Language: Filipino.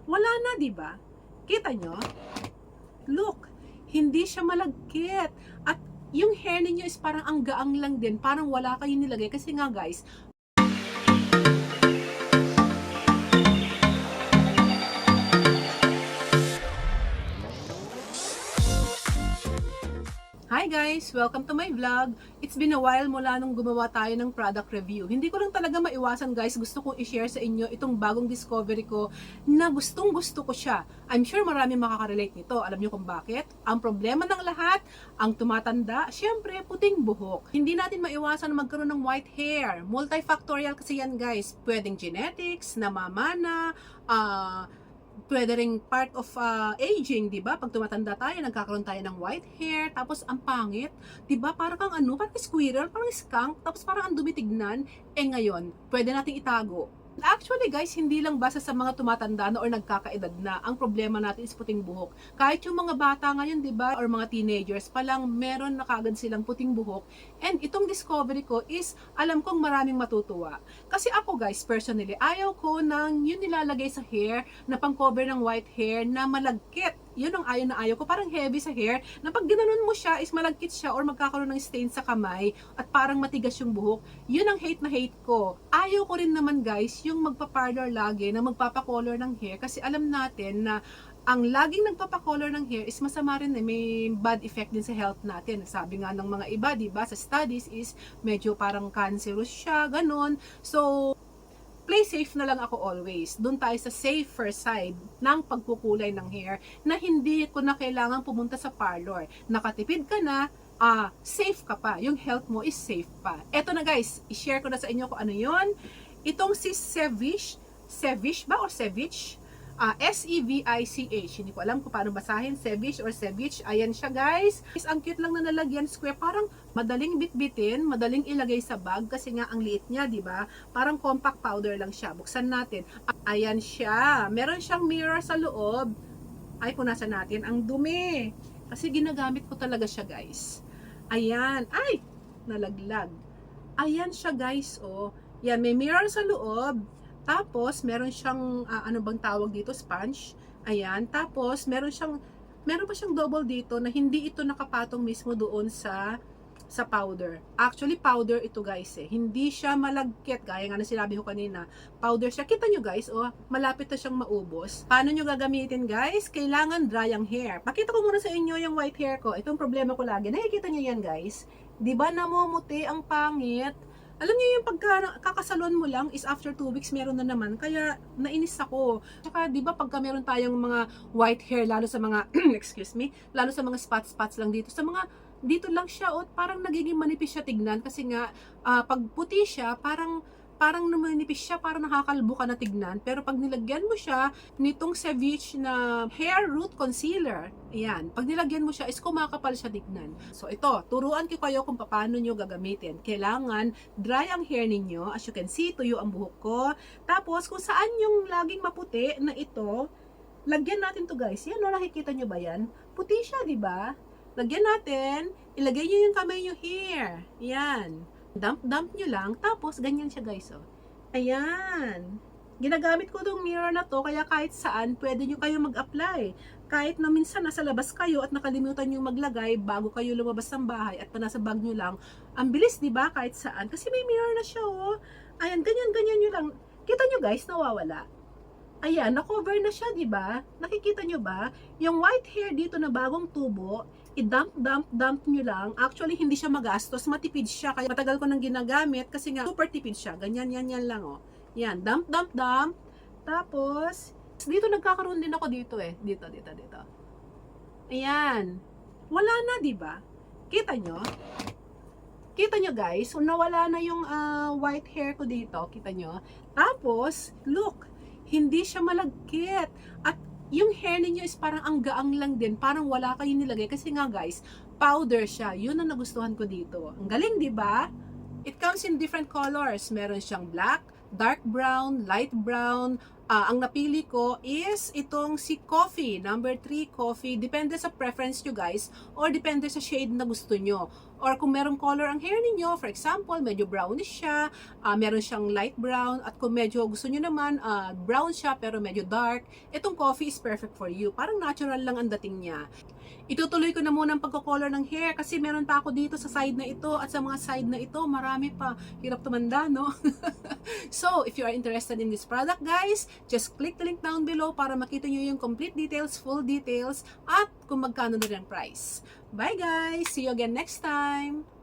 Wala na, di ba? Kita nyo? Look, hindi siya malagkit. At yung hair ninyo is parang ang gaang lang din. Parang wala kayo nilagay. Kasi nga guys, hi guys! Welcome to my vlog. It's been a while mula nung gumawa tayo ng product review. Hindi ko lang talaga maiwasan guys, gusto kong i-share sa inyo itong bagong discovery ko na gustong gusto ko siya. I'm sure marami makaka-relate nito. Alam niyo kung bakit? Ang problema ng lahat, ang tumatanda, syempre puting buhok. Hindi natin maiwasan na magkaroon ng white hair. Multifactorial kasi yan guys. Pwedeng genetics, namamana, pwede ring part of aging, 'di ba? Pag tumatanda tayo, nagkakaroon tayo ng white hair, tapos ang pangit, 'di ba? Parang kang ano, parang squirrel, parang skunk, tapos parang ang dumi tignan. Ngayon, pwede nating itago. Actually guys, hindi lang basta sa mga tumatanda na or nagkakaedad na ang problema natin is puting buhok. Kahit yung mga bata ngayon, 'di ba, or mga teenagers pa lang meron na kagad silang puting buhok. And itong discovery ko is alam kong maraming matutuwa. Kasi ako guys, personally, ayaw ko nang yun nilalagay sa hair na pang-cover ng white hair na malagkit. Yun ang ayaw na ayaw ko, parang heavy sa hair, na pag ginanon mo siya is malagkit siya or magkakaroon ng stain sa kamay at parang matigas yung buhok. Yun ang hate na hate ko. Ayaw ko rin naman guys yung magpa-parlor lagi na magpapakolor ng hair kasi alam natin na ang laging nagpapakolor ng hair is masama rin may bad effect din sa health natin. Sabi nga ng mga iba, di ba, sa studies is medyo parang cancerous siya, ganon. So, play safe na lang ako always. Doon tayo sa safer side ng pagkukulay ng hair na hindi ko na kailangan pumunta sa parlor. Nakatipid ka na, safe ka pa. Yung health mo is safe pa. Eto na guys, i-share ko na sa inyo kung ano yon. Itong si Seviche, Seviche ba o Seviche? S-E-V-I-C-H. Hindi ko alam kung paano basahin, Seviche or Seviche. Ayan siya guys. Ang cute lang na nalagyan, square. Parang madaling bitbitin, madaling ilagay sa bag kasi nga ang liit niya, di ba? Parang compact powder lang siya. Buksan natin. Ayan siya. Meron siyang mirror sa loob. Ay, punasan natin. Ang dumi. Kasi ginagamit ko talaga siya guys. Ayan. Ay! Nalaglag. Ayan siya guys, oh. Yan, may mirror sa loob. Tapos, meron siyang, ano bang tawag dito, sponge. Ayan. Tapos, meron pa siyang double dito na hindi ito nakapatong mismo doon sa powder. Actually, powder ito guys eh. Hindi siya malagkit. Gaya nga na sinabi ko kanina. Powder siya. Kita nyo guys, oh, malapit na siyang maubos. Paano nyo gagamitin guys? Kailangan dry ang hair. Pakita ko muna sa inyo yung white hair ko. Itong problema ko lagi. Nakikita nyo yan guys. Diba namumuti ang pangit? Alam niyo yung pagkakasalon mo lang is after 2 weeks meron na naman. Kaya nainis ako. Tsaka 'di ba pagka meron tayong mga white hair lalo sa mga excuse me, lalo sa mga spots lang dito. Sa mga dito lang siya o parang nagiging manipis siya tignan kasi nga pag puti siya parang namanipis siya, parang nakakalbo ka na tignan. Pero pag nilagyan mo siya nitong Seviche na hair root concealer, ayan, pag nilagyan mo siya is kumakapal siya tignan. So ito, turuan ko kayo kung paano nyo gagamitin. Kailangan dry ang hair ninyo. As you can see, tuyo ang buhok ko. Tapos kung saan yung laging maputi na ito, lagyan natin to guys. Yan, no, nakikita nyo ba yan? Puti siya, di ba? Lagyan natin, ilagay nyo yung kamay nyo here. Yan. Dump nyo lang, tapos ganyan siya guys, oh. Ayan. Ginagamit ko tong mirror na to, kaya kahit saan, pwede nyo kayo mag-apply. Kahit na minsan nasa labas kayo at nakalimutan nyo maglagay bago kayo lumabas ng bahay at nasa bag nyo lang. Ang bilis, di ba? Kahit saan. Kasi may mirror na siya, oh. Ayan, ganyan nyo lang. Kita nyo guys, nawawala. Ayan, na-cover na siya, di ba? Nakikita nyo ba? Yung white hair dito na bagong tubo, i-dump nyo lang. Actually, hindi siya magastos, matipid siya. Kaya matagal ko nang ginagamit kasi nga super tipid siya. Ganyan, yan lang, oh. Yan, dump. Tapos, dito nagkakaroon din ako dito eh. Dito. Ayan. Wala na, di ba? Kita nyo? Kita nyo guys, so nawala na yung white hair ko dito. Kita nyo? Tapos, look, hindi siya malagkit. At yung hair ninyo is parang ang gaang lang din. Parang wala kayo nilagay. Kasi nga guys, powder siya. Yun ang nagustuhan ko dito. Ang galing, di ba? It comes in different colors. Meron siyang black, dark brown, light brown. Ang napili ko is itong si coffee, number 3 coffee. Depende sa preference nyo guys, or depende sa shade na gusto nyo. Or kung merong color ang hair ninyo, for example, medyo brownish siya, meron siyang light brown, at kung medyo gusto nyo naman, brown siya pero medyo dark, itong coffee is perfect for you. Parang natural lang ang dating niya. Itutuloy ko na muna ang pagko-color ng hair kasi meron pa ako dito sa side na ito at sa mga side na ito, marami pa. Hirap tumanda, no? So, if you are interested in this product, guys, just click the link down below para makita nyo yung complete details, full details, at kung magkano na rin ang price. Bye, guys! See you again next time!